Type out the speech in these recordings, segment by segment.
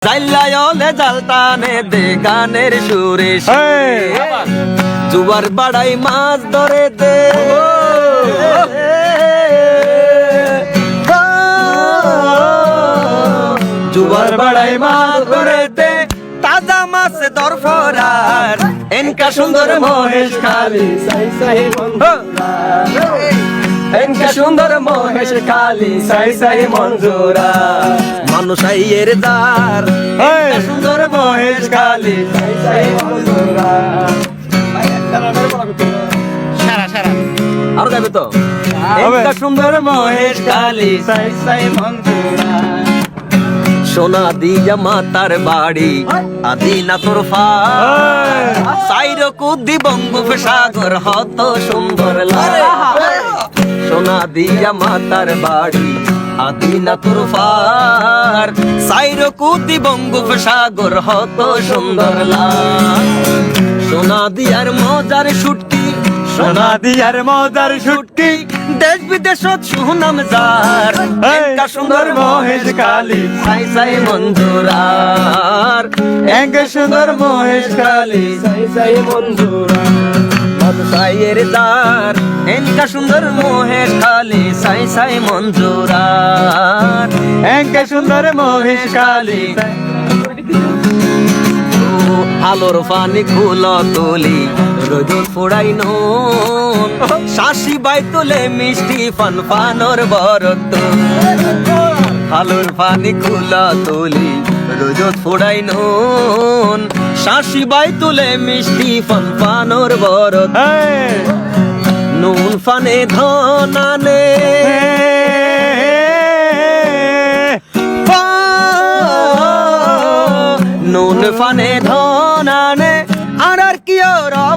জাইলায়লে জালটানে দে গানের সুরে জুয়ার বাড়াই মাছ ধরে দে জুয়ার বাড়াই মাছ ধরে দে তাজা মাছ দরফরার এনকা সুন্দর মহেশ খালি সাই সাই এনকা সুন্দর মহেশ খালি সাই সাই মঞ্জুরা মানুষ আইয়ের দার এনকা সুন্দর মহেশ খালি সাই সাই মঞ্জুরা আর গাইবে তো এনকা সুন্দর মহেশ খালি সাই সাই মঞ্জুরা সোনা দিয়া মাতার বাড়ি আদিনা তোর সাইর কুদি বঙ্গোপসাগর হত সুন্দর সোনা দিয়া মাতার বাড়ি আদিনা তোর সাইর কুদি বঙ্গোপসাগর হত সুন্দর সোনা দিয়ার মজার সুটকি সোনা দিয়ার মজার সুটকি দেশ বিদেশত সুনাম যার এনকা সুন্দর মহেশ খালি সাই সাই মঞ্জুরার এনকা সুন্দর মহেশ খালি সাই সাই মঞ্জুরার মধুসাইয়ের দার এনকা সুন্দর মহেশ খালি সাই সাই মঞ্জুরার এনকা সুন্দর মহেশ খালি আলোর পানি খুল তুলি রোদ ফোড়াই নুন শাশি বাই তুলে মিষ্টি ফান ফানোর বরত আলোর পানি খুল তুলি রোদ ফোড়াই নুন শাশি বাই তুলে মিষ্টি ফান ফানোর বরত নুন ফানে ধনানে নুন ফানে ধনানে আর কি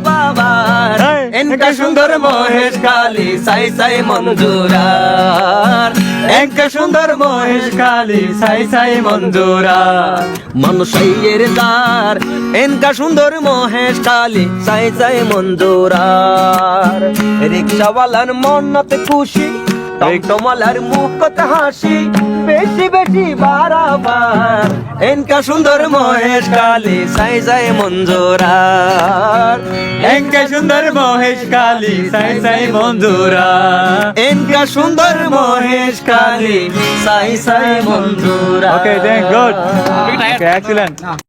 বাবার এনকা সুন্দর মহেশ খালি সাই সাই মঞ্জুরার এনকা সুন্দর মহেশ খালি সাই সাই মঞ্জুরার মানুষের দার এনকা সুন্দর মহেশ খালি সাই সাই মঞ্জুরার রিক্সাওয়ালার মনতে খুশি টমটমালার মুখতে হাসি বেশি বেশি বারাবার এনকা সুন্দর মহেশ খালি সাই সাই মঞ্জুরার এনকা সুন্দর মহেশ খালি সাই সাই মঞ্জুরার এনকা সুন্দর মহেশ খালি সাই সাই মঞ্জুরার Okay, thank God. Okay, excellent.